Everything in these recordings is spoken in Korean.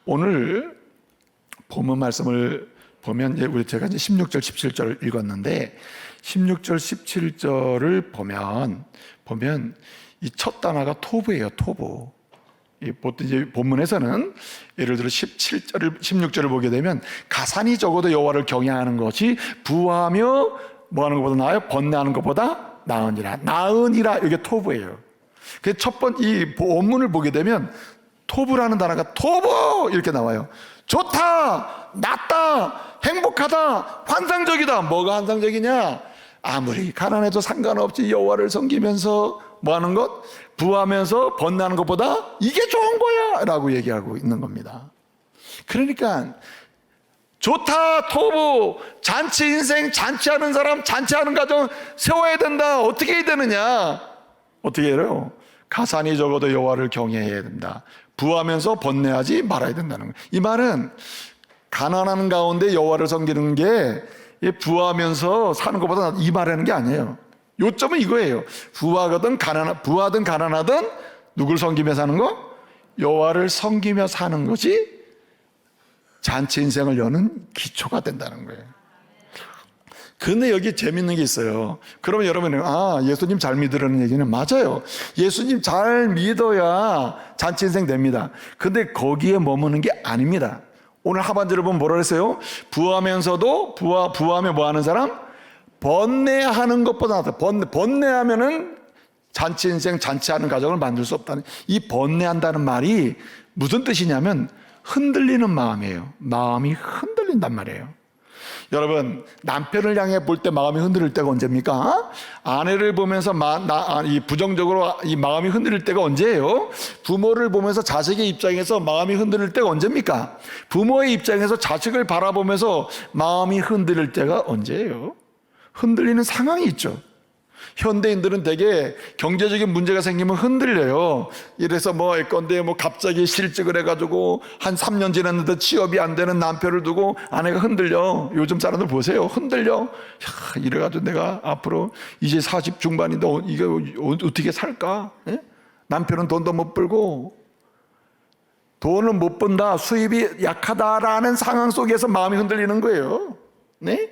오늘 본문 말씀을 보면 제가 이제 16절, 17절을 읽었는데 16절, 17절을 보면 이 첫 단어가 토부예요, 토부. 보통 이제 본문에서는 예를 들어 16절을 보게 되면 가산이 적어도 여호와를 경외하는 것이 부하며 뭐 하는 것보다 나아요? 번뇌하는 것보다 나으니라. 나으니라, 이게 토부예요. 그래서 첫 번째 이 본문을 보게 되면 토부라는 단어가 토부 이렇게 나와요. 좋다, 낫다, 행복하다, 환상적이다. 뭐가 환상적이냐? 아무리 가난해도 상관없이 여호와를 섬기면서 뭐 하는 것? 부하면서 번뇌하는 것보다 이게 좋은 거야 라고 얘기하고 있는 겁니다. 그러니까 좋다, 토부, 잔치 인생, 잔치하는 사람, 잔치하는 가정 세워야 된다. 어떻게 해야 되느냐? 어떻게 해요? 가산이 적어도 여호와를 경외해야 된다. 부하면서 번뇌하지 말아야 된다는 거예요. 이 말은 가난한 가운데 여호와를 섬기는 게 부하면서 사는 것보다 이 말하는 게 아니에요. 요점은 이거예요. 부하든 가난하든 누굴 섬기며 사는 거? 여호와를 섬기며 사는 것이 잔치 인생을 여는 기초가 된다는 거예요. 그런데 여기 재밌는 게 있어요. 그러면 여러분이 예수님 잘 믿으라는 얘기는 맞아요. 예수님 잘 믿어야 잔치 인생 됩니다. 근데 거기에 머무는 게 아닙니다. 오늘 하반절을 보면 뭐라 그랬어요? 부하면서도 부하며 뭐 하는 사람? 번뇌하는 것보다 낫다. 번뇌하면은 잔치 인생, 잔치하는 가정을 만들 수 없다는, 이 번뇌한다는 말이 무슨 뜻이냐면 흔들리는 마음이에요. 마음이 흔들린단 말이에요. 여러분, 남편을 향해 볼 때 마음이 흔들릴 때가 언제입니까? 아내를 보면서 부정적으로 이 마음이 흔들릴 때가 언제예요? 부모를 보면서 자식의 입장에서 마음이 흔들릴 때가 언제입니까? 부모의 입장에서 자식을 바라보면서 마음이 흔들릴 때가 언제예요? 흔들리는 상황이 있죠. 현대인들은 되게 경제적인 문제가 생기면 흔들려요. 이래서 건데 갑자기 실직을 해가지고 한 3년 지났는데 취업이 안 되는 남편을 두고 아내가 흔들려. 요즘 사람들 보세요. 흔들려. 이래가지고 내가 앞으로 이제 40 중반인데 이거 어떻게 살까? 예? 남편은 돈도 못 벌고 돈은 못 번다. 수입이 약하다라는 상황 속에서 마음이 흔들리는 거예요. 네?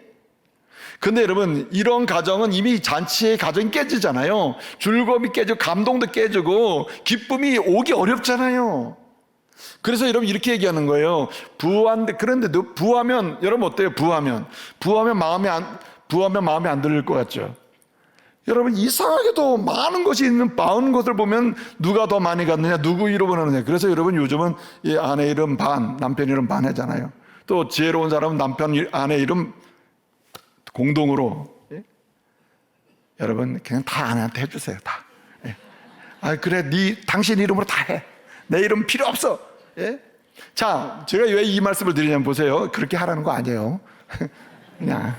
근데 여러분, 이런 가정은 이미 잔치의 가정이 깨지잖아요. 즐거움이 깨지고 감동도 깨지고 기쁨이 오기 어렵잖아요. 그래서 여러분 이렇게 얘기하는 거예요. 그런데 부하면 여러분 어때요? 부하면 마음이 안 들릴 것 같죠? 여러분, 이상하게도 많은 것을 보면 누가 더 많이 갖느냐, 누구 잃어버리느냐. 그래서 여러분 요즘은 이 아내 이름 반, 남편 이름 반 하잖아요. 또 지혜로운 사람은 남편, 아내 이름 공동으로, 예? 여러분 그냥 다 아내한테 해주세요. 다. 예. 그래, 당신 이름으로 다 해. 내 이름 필요 없어. 예? 자, 제가 왜 이 말씀을 드리냐면 보세요. 그렇게 하라는 거 아니에요. 그냥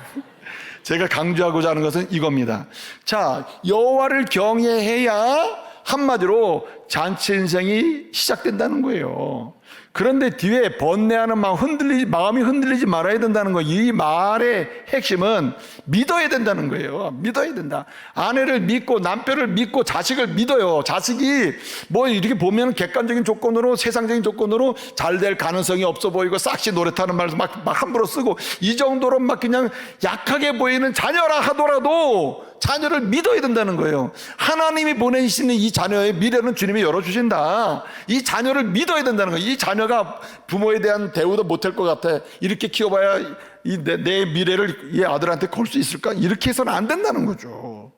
제가 강조하고자 하는 것은 이겁니다. 자, 여호와를 경외해야 한마디로 잔치 인생이 시작된다는 거예요. 그런데 뒤에 번뇌하는 마음이 흔들리지 말아야 된다는 거, 이 말의 핵심은 믿어야 된다는 거예요. 믿어야 된다. 아내를 믿고 남편을 믿고 자식을 믿어요. 자식이 이렇게 보면 객관적인 조건으로, 세상적인 조건으로 잘 될 가능성이 없어 보이고 싹시 노릇하는 말도 막 함부로 쓰고 이 정도로 그냥 약하게 보이는 자녀라 하더라도 자녀를 믿어야 된다는 거예요. 하나님이 보내시는 이 자녀의 미래는 주님이 열어주신다. 이 자녀를 믿어야 된다는 거예요. 이 자녀가 부모에 대한 대우도 못할 것 같아. 이렇게 키워봐야 내 미래를 이 아들한테 걸 수 있을까? 이렇게 해서는 안 된다는 거죠.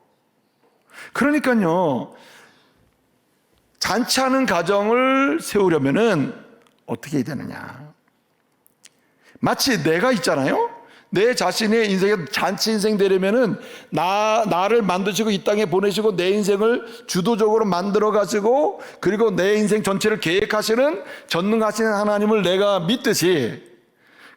그러니까요, 잔치하는 가정을 세우려면은 어떻게 해야 되느냐? 마치 내가 있잖아요. 내 자신의 인생에 잔치 인생 되려면은 나를 만드시고 이 땅에 보내시고 내 인생을 주도적으로 만들어 가지고 그리고 내 인생 전체를 계획하시는 전능하시는 하나님을 내가 믿듯이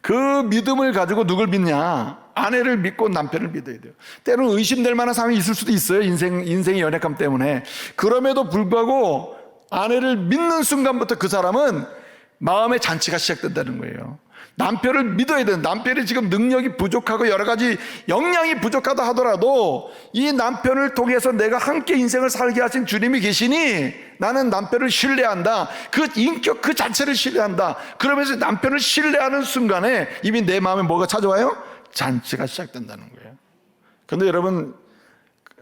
그 믿음을 가지고 누굴 믿냐? 아내를 믿고 남편을 믿어야 돼요. 때로는 의심될 만한 상황이 있을 수도 있어요. 인생의 연약함 때문에. 그럼에도 불구하고 아내를 믿는 순간부터 그 사람은 마음의 잔치가 시작된다는 거예요. 남편을 믿어야 되는, 남편이 지금 능력이 부족하고 여러 가지 역량이 부족하다 하더라도 이 남편을 통해서 내가 함께 인생을 살게 하신 주님이 계시니 나는 남편을 신뢰한다. 그 인격 그 자체를 신뢰한다. 그러면서 남편을 신뢰하는 순간에 이미 내 마음에 뭐가 찾아와요? 잔치가 시작된다는 거예요. 근데 여러분,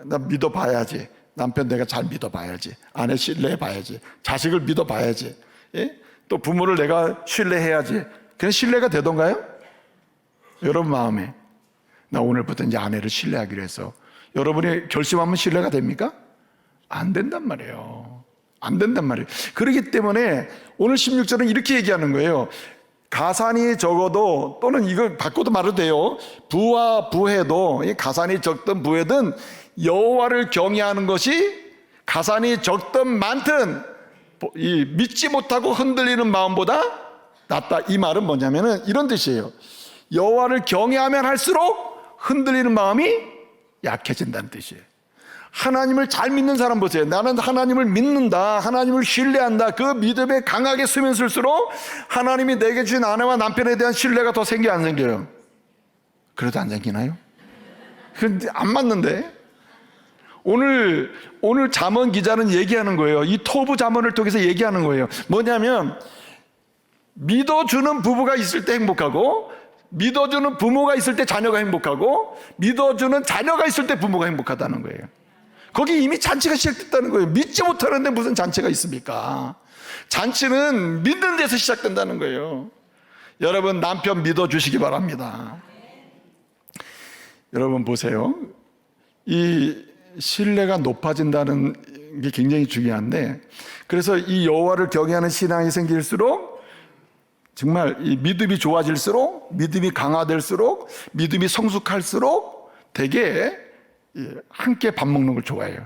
나 믿어봐야지. 남편 내가 잘 믿어봐야지. 아내 신뢰해봐야지. 자식을 믿어봐야지. 예? 또 부모를 내가 신뢰해야지. 그냥 신뢰가 되던가요? 여러분 마음에 나 오늘부터 이제 아내를 신뢰하기로 해서 여러분이 결심하면 신뢰가 됩니까? 안 된단 말이에요. 안 된단 말이에요. 그렇기 때문에 오늘 16절은 이렇게 얘기하는 거예요. 가산이 적어도, 또는 이거 바꿔도 말해도 돼요. 부와 부해도, 가산이 적든 부해든 여호와를 경외하는 것이 가산이 적든 많든 이 믿지 못하고 흔들리는 마음보다 낫다. 이 말은 뭐냐면은 이런 뜻이에요. 여호와를 경외하면 할수록 흔들리는 마음이 약해진다는 뜻이에요. 하나님을 잘 믿는 사람 보세요. 나는 하나님을 믿는다, 하나님을 신뢰한다. 그 믿음에 강하게 쓰면 쓸수록 하나님이 내게 주신 아내와 남편에 대한 신뢰가 더 생겨, 안 생겨요? 그래도 안 생기나요? 근데 안 맞는데. 오늘 잠언 기자는 얘기하는 거예요. 이 토부 잠언을 통해서 얘기하는 거예요. 뭐냐면 믿어주는 부부가 있을 때 행복하고, 믿어주는 부모가 있을 때 자녀가 행복하고, 믿어주는 자녀가 있을 때 부모가 행복하다는 거예요. 거기 이미 잔치가 시작됐다는 거예요. 믿지 못하는데 무슨 잔치가 있습니까? 잔치는 믿는 데서 시작된다는 거예요. 여러분, 남편 믿어주시기 바랍니다. 여러분 보세요. 이 신뢰가 높아진다는 게 굉장히 중요한데, 그래서 이 여호와를 경외하는 신앙이 생길수록 정말 이 믿음이 좋아질수록, 믿음이 강화될수록, 믿음이 성숙할수록 되게 함께 밥 먹는 걸 좋아해요.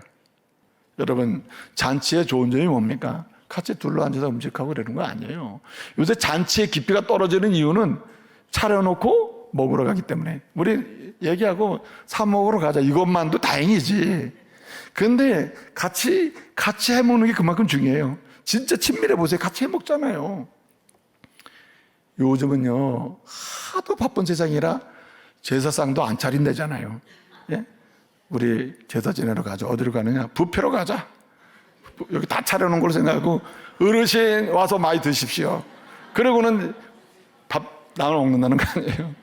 여러분, 잔치의 좋은 점이 뭡니까? 같이 둘러앉아서 음식하고 그러는 거 아니에요. 요새 잔치의 깊이가 떨어지는 이유는 차려놓고 먹으러 가기 때문에. 우리 얘기하고 사 먹으러 가자, 이것만도 다행이지. 근데 같이 해먹는 게 그만큼 중요해요. 진짜 친밀해 보세요. 같이 해먹잖아요. 요즘은요, 하도 바쁜 세상이라 제사상도 안 차린다잖아요. 예? 우리 제사 지내러 가자. 어디로 가느냐? 뷔페로 가자. 여기 다 차려놓은 걸로 생각하고 어르신 와서 많이 드십시오. 그러고는 밥 나눠 먹는다는 거 아니에요.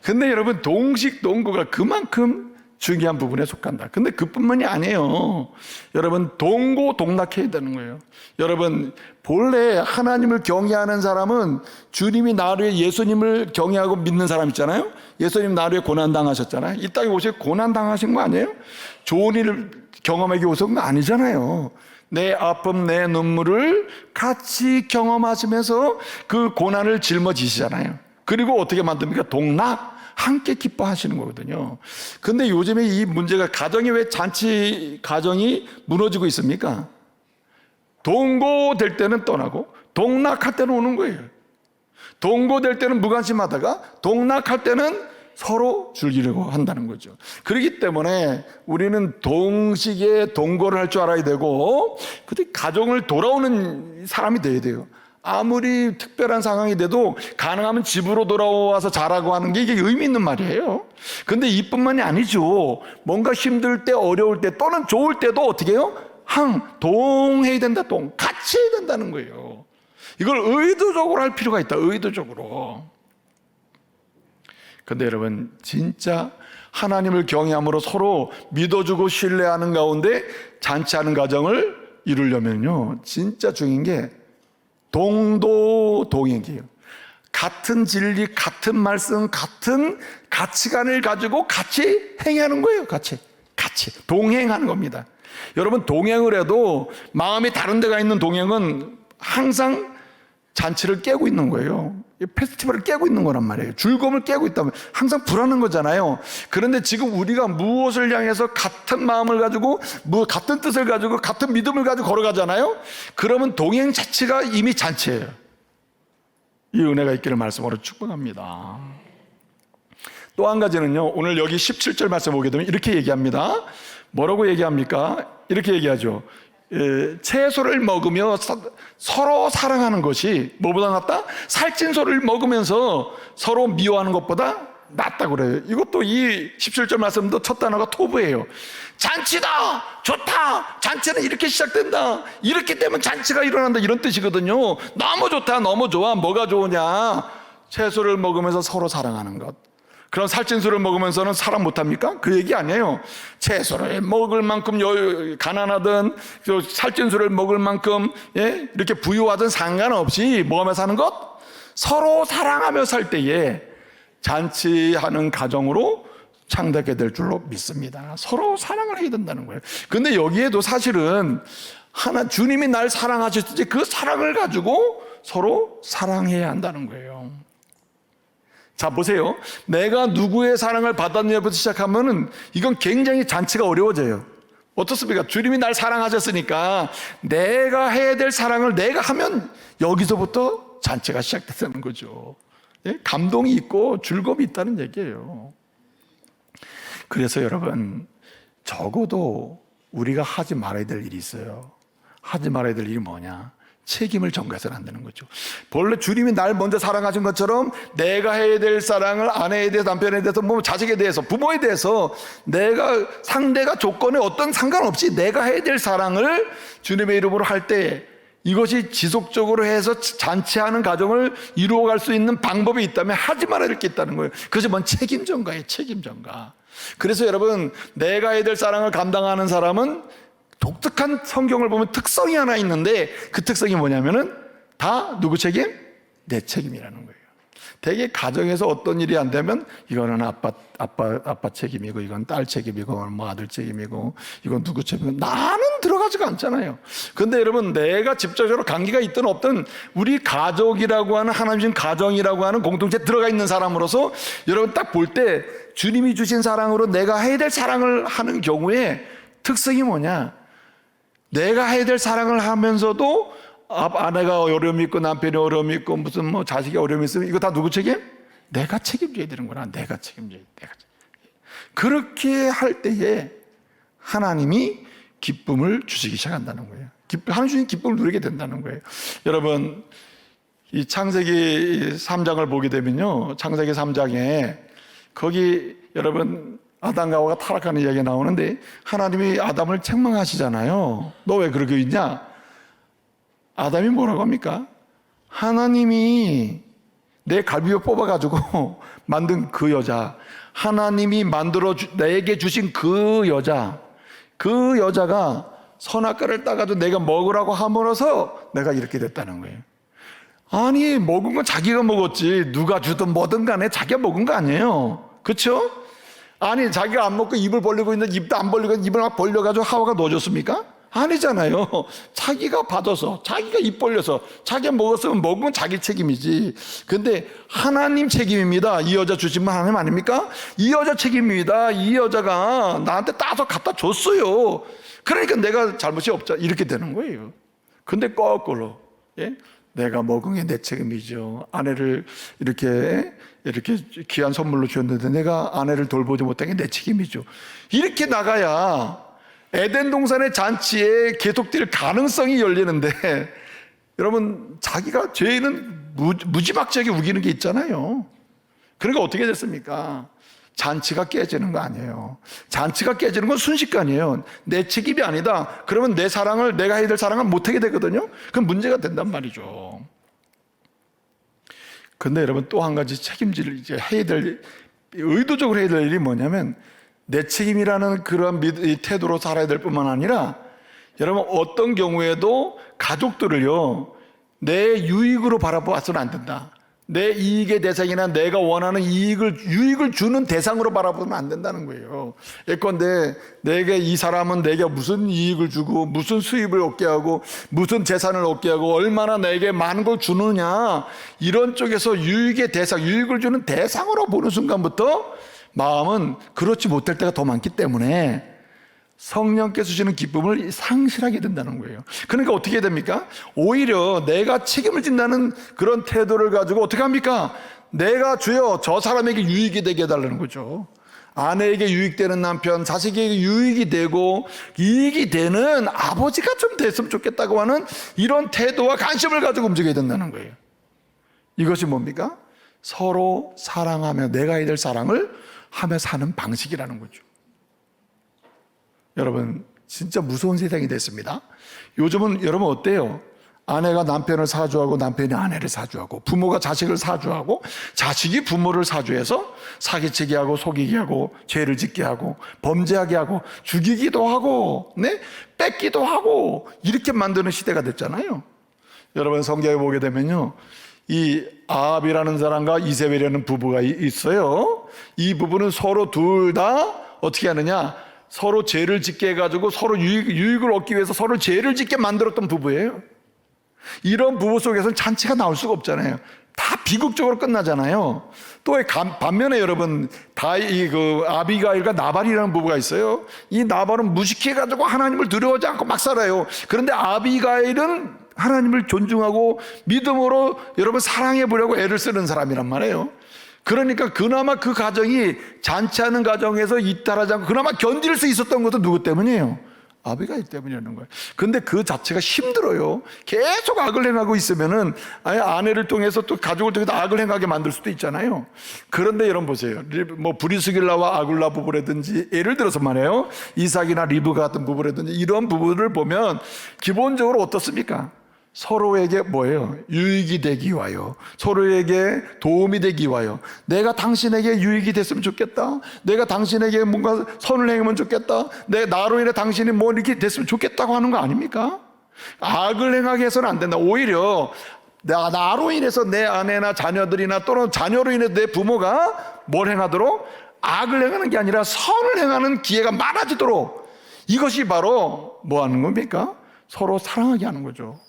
근데 여러분, 동식 동거가 그만큼 중요한 부분에 속한다. 근데 그뿐만이 아니에요. 여러분, 동고동락해야 되는 거예요. 여러분, 본래 하나님을 경외하는 사람은 주님이 나루에 예수님을 경외하고 믿는 사람 있잖아요. 예수님 나루에 고난당하셨잖아요. 이 땅에 오셔서 고난당하신 거 아니에요? 좋은 일을 경험하기 오신 거 아니잖아요. 내 아픔, 내 눈물을 같이 경험하시면서 그 고난을 짊어지시잖아요. 그리고 어떻게 만듭니까? 동락, 함께 기뻐하시는 거거든요. 근데 요즘에 이 문제가, 가정이 왜 잔치 가정이 무너지고 있습니까? 동거될 때는 떠나고 동락할 때는 오는 거예요. 동거될 때는 무관심하다가 동락할 때는 서로 즐기려고 한다는 거죠. 그렇기 때문에 우리는 동식에 동거를 할 줄 알아야 되고, 그때 가정을 돌아오는 사람이 돼야 돼요. 아무리 특별한 상황이 돼도 가능하면 집으로 돌아와서 자라고 하는 게 이게 의미 있는 말이에요. 근데 이뿐만이 아니죠. 뭔가 힘들 때, 어려울 때, 또는 좋을 때도 어떻게 해요? 동해야 된다. 같이 해야 된다는 거예요. 이걸 의도적으로 할 필요가 있다. 의도적으로. 근데 여러분, 진짜 하나님을 경외함으로 서로 믿어주고 신뢰하는 가운데 잔치하는 가정을 이루려면요, 진짜 중요한 게 동도동행이에요. 같은 진리, 같은 말씀, 같은 가치관을 가지고 같이 행하는 거예요. 같이 동행하는 겁니다. 여러분, 동행을 해도 마음이 다른 데가 있는 동행은 항상 잔치를 깨고 있는 거예요. 페스티벌을 깨고 있는 거란 말이에요. 즐거움을 깨고 있다면 항상 불안한 거잖아요. 그런데 지금 우리가 무엇을 향해서 같은 마음을 가지고, 같은 뜻을 가지고, 같은 믿음을 가지고 걸어가잖아요. 그러면 동행 자체가 이미 잔치예요. 이 은혜가 있기를 말씀으로 축복합니다. 또 한 가지는요, 오늘 여기 17절 말씀 보게 되면 이렇게 얘기합니다. 뭐라고 얘기합니까? 이렇게 얘기하죠. 채소를 먹으며 서로 사랑하는 것이 뭐보다 낫다? 살찐 소를 먹으면서 서로 미워하는 것보다 낫다고 그래요. 이것도 이 17절 말씀도 첫 단어가 토부예요. 잔치다! 좋다! 잔치는 이렇게 시작된다. 이렇게 되면 잔치가 일어난다. 이런 뜻이거든요. 너무 좋다. 너무 좋아. 뭐가 좋으냐? 채소를 먹으면서 서로 사랑하는 것. 그럼 살찐술을 먹으면서는 사랑 못합니까? 그 얘기 아니에요. 채소를 먹을 만큼 가난하든 살찐술을 먹을 만큼 이렇게 부유하든 상관없이 뭐 하면서 사는 것? 서로 사랑하며 살 때에 잔치하는 가정으로 창대하게 될 줄로 믿습니다. 서로 사랑을 해야 된다는 거예요. 근데 여기에도 사실은 주님이 날 사랑하셨듯이 그 사랑을 가지고 서로 사랑해야 한다는 거예요. 자, 보세요. 내가 누구의 사랑을 받았냐부터 시작하면은 이건 굉장히 잔치가 어려워져요. 어떻습니까? 주님이 날 사랑하셨으니까 내가 해야 될 사랑을 내가 하면 여기서부터 잔치가 시작된다는 거죠. 감동이 있고 즐거움이 있다는 얘기예요. 그래서 여러분, 적어도 우리가 하지 말아야 될 일이 있어요. 하지 말아야 될 일이 뭐냐? 책임을 전가해서는 안 되는 거죠. 본래 주님이 날 먼저 사랑하신 것처럼 내가 해야 될 사랑을 아내에 대해서, 남편에 대해서, 자식에 대해서, 부모에 대해서 내가 상대가 조건에 어떤 상관없이 내가 해야 될 사랑을 주님의 이름으로 할 때 이것이 지속적으로 해서 잔치하는 가정을 이루어갈 수 있는 방법이 있다면 하지 말아야 될 게 있다는 거예요. 그것이 뭔 책임 전가예요. 책임 전가. 그래서 여러분, 내가 해야 될 사랑을 감당하는 사람은 독특한 성경을 보면 특성이 하나 있는데 그 특성이 뭐냐면은 다 누구 책임? 내 책임이라는 거예요. 대개 가정에서 어떤 일이 안 되면 이거는 아빠 책임이고 이건 딸 책임이고 뭐 아들 책임이고 이건 누구 책임이고 나는 들어가지가 않잖아요. 근데 여러분, 내가 직접적으로 관계가 있든 없든 우리 가족이라고 하는 하나님 주신 가정이라고 하는 공동체에 들어가 있는 사람으로서 여러분 딱 볼 때 주님이 주신 사랑으로 내가 해야 될 사랑을 하는 경우에 특성이 뭐냐? 내가 해야 될 사랑을 하면서도 아내가 어려움이 있고 남편이 어려움이 있고 무슨 자식이 어려움이 있으면 이거 다 누구 책임? 내가 책임져야 되는구나. 내가 책임져야 돼. 그렇게 할 때에 하나님이 기쁨을 주시기 시작한다는 거예요. 하나님 주신 기쁨을 누리게 된다는 거예요. 여러분, 이 창세기 3장을 보게 되면요, 창세기 3장에 거기 여러분 아담과 하와가 타락하는 이야기가 나오는데 하나님이 아담을 책망하시잖아요. 너 왜 그러고 있냐? 아담이 뭐라고 합니까? 하나님이 내 갈비뼈 뽑아가지고 만든 그 여자, 하나님이 내게 주신 그 여자가 선악과를 따가지고 내가 먹으라고 함으로써 내가 이렇게 됐다는 거예요. 아니, 먹은 건 자기가 먹었지 누가 주든 뭐든 간에 자기가 먹은 거 아니에요. 그렇죠? 아니, 자기가 안 먹고 입을 벌리고 있는데 입도 안 벌리고 입을 막 벌려가지고 하와가 넣어줬습니까? 아니잖아요. 자기가 받아서, 자기가 입 벌려서, 자기가 먹었으면 먹으면 자기 책임이지. 근데 하나님 책임입니다. 이 여자 주신 분 하나님 아닙니까? 이 여자 책임입니다. 이 여자가 나한테 따서 갖다 줬어요. 그러니까 내가 잘못이 없자. 이렇게 되는 거예요. 근데 거꾸로, 내가 먹은 게 내 책임이죠. 아내를 이렇게 귀한 선물로 주었는데 내가 아내를 돌보지 못한 게 내 책임이죠. 이렇게 나가야 에덴 동산의 잔치에 계속될 가능성이 열리는데, 여러분, 자기가 죄는 무지막지하게 우기는 게 있잖아요. 그러니까 어떻게 됐습니까? 잔치가 깨지는 거 아니에요. 잔치가 깨지는 건 순식간이에요. 내 책임이 아니다. 그러면 내가 해야 될 사랑을 못하게 되거든요. 그럼 문제가 된단 말이죠. 근데 여러분, 또 한 가지 책임질 의도적으로 해야 될 일이 뭐냐면, 내 책임이라는 그런 태도로 살아야 될 뿐만 아니라, 여러분, 어떤 경우에도 가족들을요, 내 유익으로 바라봐서는 안 된다. 내 이익의 대상이나 내가 원하는 유익을 주는 대상으로 바라보면 안 된다는 거예요. 예컨대 내게 이 사람은 내게 무슨 이익을 주고 무슨 수입을 얻게 하고 무슨 재산을 얻게 하고 얼마나 내게 많은 걸 주느냐, 이런 쪽에서 유익을 주는 대상으로 보는 순간부터 마음은 그렇지 못할 때가 더 많기 때문에 성령께서 주시는 기쁨을 상실하게 된다는 거예요. 그러니까 어떻게 됩니까? 오히려 내가 책임을 진다는 그런 태도를 가지고 어떻게 합니까? 내가 주여 저 사람에게 유익이 되게 해달라는 거죠. 아내에게 유익되는 남편, 자식에게 유익이 되고 이익이 되는 아버지가 좀 됐으면 좋겠다고 하는 이런 태도와 관심을 가지고 움직여야 된다는 거예요. 이것이 뭡니까? 서로 사랑하며 내가 해야 될 사랑을 하며 사는 방식이라는 거죠. 여러분, 진짜 무서운 세상이 됐습니다. 요즘은 여러분 어때요? 아내가 남편을 사주하고 남편이 아내를 사주하고 부모가 자식을 사주하고 자식이 부모를 사주해서 사기치게 하고 속이게 하고 죄를 짓게 하고 범죄하게 하고 죽이기도 하고 뺏기도 하고 이렇게 만드는 시대가 됐잖아요. 여러분 성경에 보게 되면요, 이 아합이라는 사람과 이세벨이라는 부부가 있어요. 이 부부는 서로 둘 다 어떻게 하느냐, 서로 죄를 짓게 해가지고 서로 유익을 얻기 위해서 서로 죄를 짓게 만들었던 부부예요. 이런 부부 속에서는 잔치가 나올 수가 없잖아요. 다 비극적으로 끝나잖아요. 또 반면에 여러분, 아비가일과 나발이라는 부부가 있어요. 이 나발은 무식해가지고 하나님을 두려워하지 않고 막 살아요. 그런데 아비가일은 하나님을 존중하고 믿음으로 여러분 사랑해 보려고 애를 쓰는 사람이란 말이에요. 그러니까 그나마 그 가정이 잔치하는 가정에서 이탈하지 않고 그나마 견딜 수 있었던 것도 누구 때문이에요? 아비가일 때문이라는 거예요. 근데 그 자체가 힘들어요. 계속 악을 행하고 있으면은 아내를 통해서 또 가족을 통해서 악을 행하게 만들 수도 있잖아요. 그런데 여러분 보세요. 뭐 브리스길라와 아굴라 부부라든지, 예를 들어서 말이에요, 이삭이나 리브가 같은 부부라든지 이런 부부를 보면 기본적으로 어떻습니까? 서로에게 뭐예요? 유익이 되기 위하여, 서로에게 도움이 되기 위하여, 내가 당신에게 유익이 됐으면 좋겠다, 내가 당신에게 뭔가 선을 행하면 좋겠다, 나로 인해 당신이 뭐 이렇게 됐으면 좋겠다고 하는 거 아닙니까? 악을 행하게 해서는 안 된다. 오히려 나로 인해서 내 아내나 자녀들이나 또는 자녀로 인해 내 부모가 뭘 행하도록, 악을 행하는 게 아니라 선을 행하는 기회가 많아지도록, 이것이 바로 뭐 하는 겁니까? 서로 사랑하게 하는 거죠.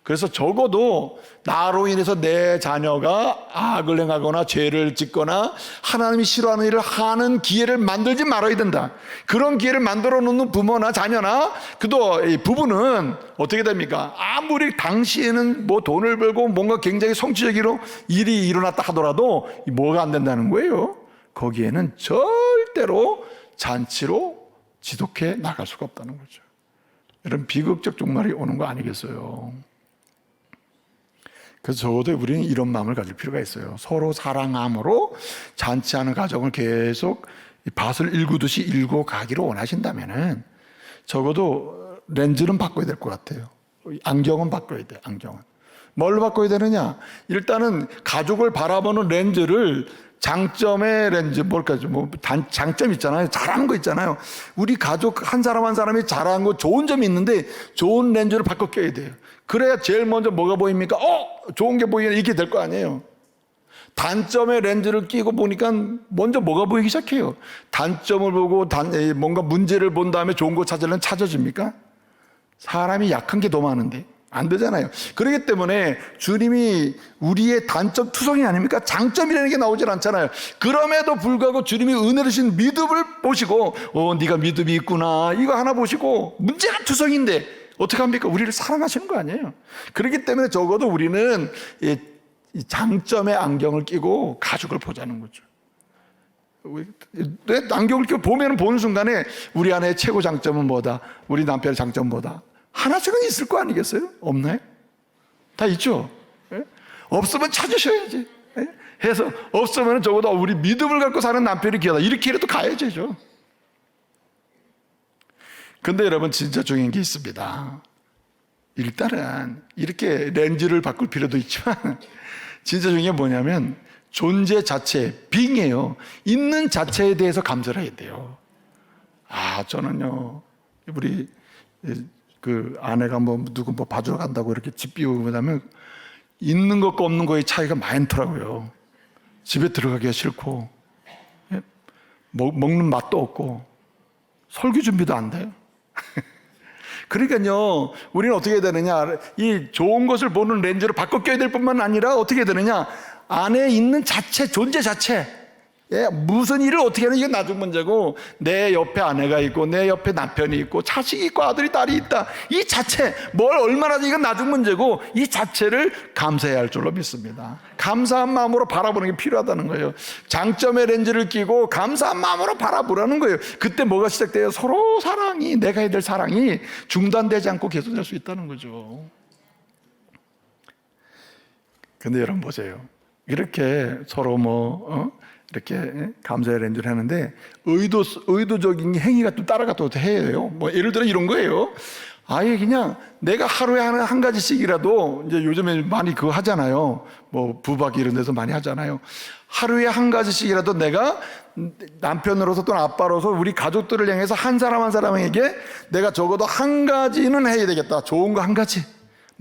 그래서 적어도 나로 인해서 내 자녀가 악을 행하거나 죄를 짓거나 하나님이 싫어하는 일을 하는 기회를 만들지 말아야 된다. 그런 기회를 만들어 놓는 부모나 자녀나 그도 부부는 어떻게 됩니까? 아무리 당시에는 뭐 돈을 벌고 뭔가 굉장히 성취적으로 일이 일어났다 하더라도 뭐가 안 된다는 거예요? 거기에는 절대로 잔치로 지속해 나갈 수가 없다는 거죠. 이런 비극적 종말이 오는 거 아니겠어요? 그래서 적어도 우리는 이런 마음을 가질 필요가 있어요. 서로 사랑함으로 잔치하는 가정을 계속 밭을 일구듯이 일고 가기를 원하신다면은 적어도 렌즈는 바꿔야 될 것 같아요. 안경은 바꿔야 돼요. 안경은. 뭘 바꿔야 되느냐? 일단은 가족을 바라보는 렌즈를, 장점의 렌즈, 장점 있잖아요. 잘하는 거 있잖아요. 우리 가족 한 사람 한 사람이 잘하는 거, 좋은 점이 있는데 좋은 렌즈를 바꿔 껴야 돼요. 그래야 제일 먼저 뭐가 보입니까? 좋은 게 보이면 이렇게 될 거 아니에요. 단점의 렌즈를 끼고 보니까 먼저 뭐가 보이기 시작해요? 단점을 보고 뭔가 문제를 본 다음에 좋은 거 찾으려면 찾아집니까? 사람이 약한 게 더 많은데 안 되잖아요. 그렇기 때문에 주님이 우리의 단점 투성이 아닙니까? 장점이라는 게 나오질 않잖아요. 그럼에도 불구하고 주님이 은혜를 주신 믿음을 보시고 네가 믿음이 있구나, 이거 하나 보시고, 문제가 투성인데 어떻게 합니까? 우리를 사랑하시는 거 아니에요. 그렇기 때문에 적어도 우리는 이 장점의 안경을 끼고 가족을 보자는 거죠. 내 안경을 끼고 보는 순간에 우리 아내의 최고 장점은 뭐다, 우리 남편의 장점은 뭐다, 하나씩은 있을 거 아니겠어요? 없나요? 다 있죠. 없으면 찾으셔야지. 해서 없으면 적어도 우리 믿음을 갖고 사는 남편이 귀하다, 이렇게라도 가야죠. 근데 여러분, 진짜 중요한 게 있습니다. 일단은 이렇게 렌즈를 바꿀 필요도 있지만 진짜 중요한 게 뭐냐면 존재 자체, 빙이에요. 있는 자체에 대해서 감사를 해야 돼요. 저는요, 우리 그 아내가 누구 봐주러 간다고 이렇게 집 비우고 그러면 있는 것과 없는 거의 차이가 많더라고요. 집에 들어가기가 싫고, 먹는 맛도 없고, 설교 준비도 안 돼요. 그러니까요, 우리는 어떻게 해야 되느냐, 이 좋은 것을 보는 렌즈를 바꿔 껴야 될 뿐만 아니라 어떻게 해야 되느냐, 안에 있는 자체, 존재 자체, 예, 무슨 일을 어떻게 하는 이건 나중 문제고, 내 옆에 아내가 있고 내 옆에 남편이 있고 자식이 있고 아들이 딸이 있다, 이 자체 뭘 얼마나 이건 나중 문제고, 이 자체를 감사해야 할 줄로 믿습니다. 감사한 마음으로 바라보는 게 필요하다는 거예요. 장점의 렌즈를 끼고 감사한 마음으로 바라보라는 거예요. 그때 뭐가 시작돼요? 서로 사랑이, 내가 해야 될 사랑이 중단되지 않고 계속될 수 있다는 거죠. 근데 여러분 보세요. 이렇게 서로 이렇게 감사의 렌즈를 하는데 의도적인 행위가 또 따라가 또 해요. 뭐 예를 들어 이런 거예요. 아예 그냥 내가 하루에 한 가지씩이라도, 이제 요즘에 많이 그거 하잖아요. 뭐 부박 이런 데서 많이 하잖아요. 하루에 한 가지씩이라도 내가 남편으로서 또는 아빠로서 우리 가족들을 향해서 한 사람 한 사람에게 내가 적어도 한 가지는 해야 되겠다. 좋은 거 한 가지.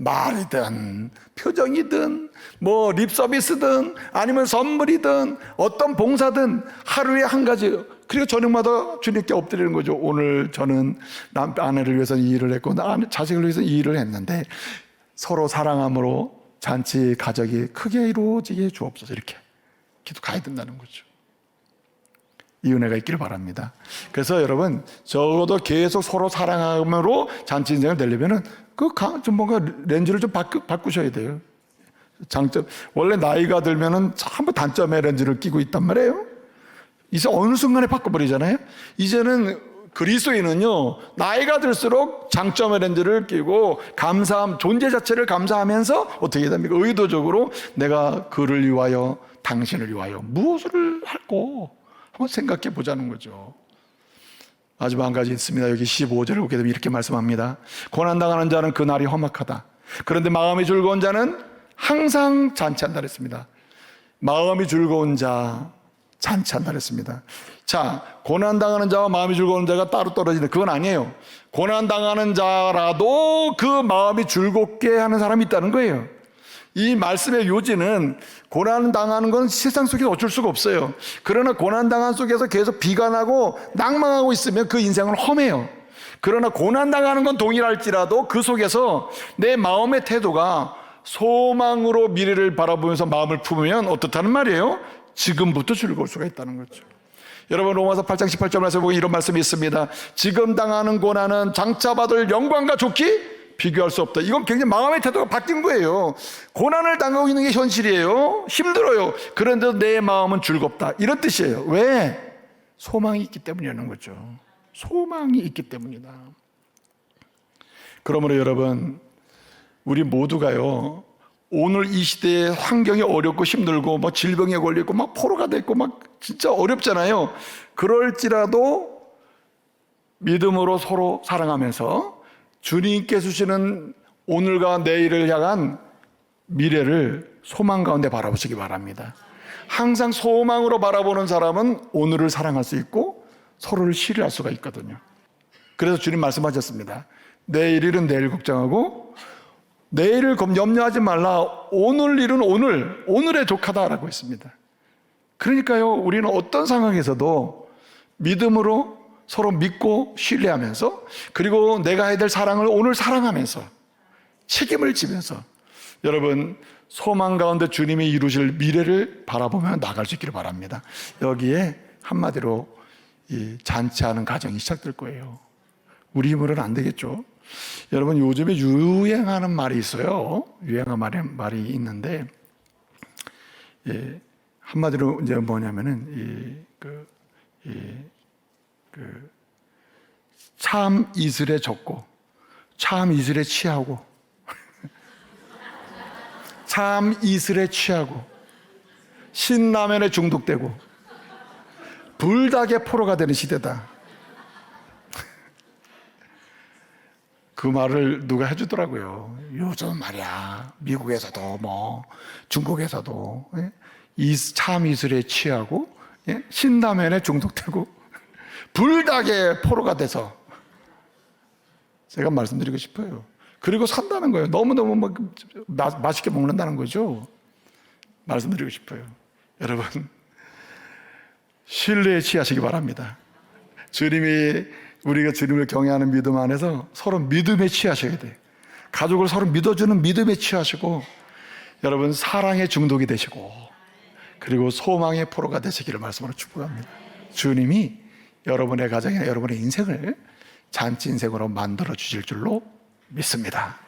말이든 표정이든 뭐 립서비스든 아니면 선물이든 어떤 봉사든 하루에 한 가지. 그리고 저녁마다 주님께 엎드리는 거죠. 오늘 저는 아내를 위해서 이 일을 했고 자식을 위해서 이 일을 했는데 서로 사랑함으로 잔치 가족이 크게 이루어지게 주옵소서. 이렇게 기도 가야 된다는 거죠. 이 은혜가 있기를 바랍니다. 그래서 여러분, 적어도 계속 서로 사랑함으로 잔치 인생을 내려면은 좀 뭔가 렌즈를 좀 바꾸셔야 돼요. 장점, 원래 나이가 들면은 전부 단점의 렌즈를 끼고 있단 말이에요. 이제 어느 순간에 바꿔버리잖아요. 이제는 그리스도인은요, 나이가 들수록 장점의 렌즈를 끼고 감사함, 존재 자체를 감사하면서 어떻게 됩니까? 의도적으로 내가 그를 위하여, 당신을 위하여 무엇을 할고 한번 생각해 보자는 거죠. 마지막 한 가지 있습니다. 여기 15절을 보게 되면 이렇게 말씀합니다. 고난당하는 자는 그 날이 험악하다. 그런데 마음이 즐거운 자는 항상 잔치한다 그랬습니다. 마음이 즐거운 자, 잔치한다 그랬습니다. 자, 고난당하는 자와 마음이 즐거운 자가 따로 떨어지는, 그건 아니에요. 고난당하는 자라도 그 마음이 즐겁게 하는 사람이 있다는 거예요. 이 말씀의 요지는 고난당하는 건 세상 속에서 어쩔 수가 없어요. 그러나 고난당한 속에서 계속 비관하고 낭망하고 있으면 그 인생은 험해요. 그러나 고난당하는 건 동일할지라도 그 속에서 내 마음의 태도가 소망으로 미래를 바라보면서 마음을 품으면 어떻다는 말이에요? 지금부터 즐거울 수가 있다는 거죠. 여러분, 로마서 8장 18절에서 보면 이런 말씀이 있습니다. 지금 당하는 고난은 장차 받을 영광과 좋기 비교할 수 없다. 이건 굉장히 마음의 태도가 바뀐 거예요. 고난을 당하고 있는 게 현실이에요. 힘들어요. 그런데도 내 마음은 즐겁다. 이런 뜻이에요. 왜? 소망이 있기 때문이라는 거죠. 소망이 있기 때문이다. 그러므로 여러분, 우리 모두가요, 오늘 이 시대에 환경이 어렵고 힘들고 뭐 질병에 걸리고 막 포로가 됐고 막 진짜 어렵잖아요. 그럴지라도 믿음으로 서로 사랑하면서 주님께 주시는 오늘과 내일을 향한 미래를 소망 가운데 바라보시기 바랍니다. 항상 소망으로 바라보는 사람은 오늘을 사랑할 수 있고 서로를 신뢰할 수가 있거든요. 그래서 주님 말씀하셨습니다. 내일 일은 내일 걱정하고 내일을 염려하지 말라. 오늘 일은 오늘에 족하다라고 했습니다. 그러니까요, 우리는 어떤 상황에서도 믿음으로 서로 믿고 신뢰하면서, 그리고 내가 해야 될 사랑을 오늘 사랑하면서 책임을 지면서 여러분 소망 가운데 주님이 이루실 미래를 바라보며 나갈 수 있기를 바랍니다. 여기에 한마디로 이 잔치하는 가정이 시작될 거예요. 우리 힘으로는 안 되겠죠. 여러분, 요즘에 유행하는 말이 있어요. 유행하는 말이 있는데, 한마디로 이제 뭐냐면은 참 이슬에 젖고 참 이슬에 취하고 참 이슬에 취하고 신라면에 중독되고 불닭의 포로가 되는 시대다. 그 말을 누가 해주더라고요. 요즘 말이야, 미국에서도 뭐 중국에서도 참 이슬에 취하고 신라면에 중독되고 불닭의 포로가 돼서, 제가 말씀드리고 싶어요. 그리고 산다는 거예요. 너무너무 맛있게 먹는다는 거죠. 말씀드리고 싶어요. 여러분, 신뢰에 취하시기 바랍니다. 우리가 주님을 경외하는 믿음 안에서 서로 믿음에 취하셔야 돼요. 가족을 서로 믿어주는 믿음에 취하시고, 여러분 사랑에 중독이 되시고, 그리고 소망의 포로가 되시기를 말씀으로 축복합니다. 주님이 여러분의 가정이나 여러분의 인생을 잔치 인생으로 만들어 주실 줄로 믿습니다.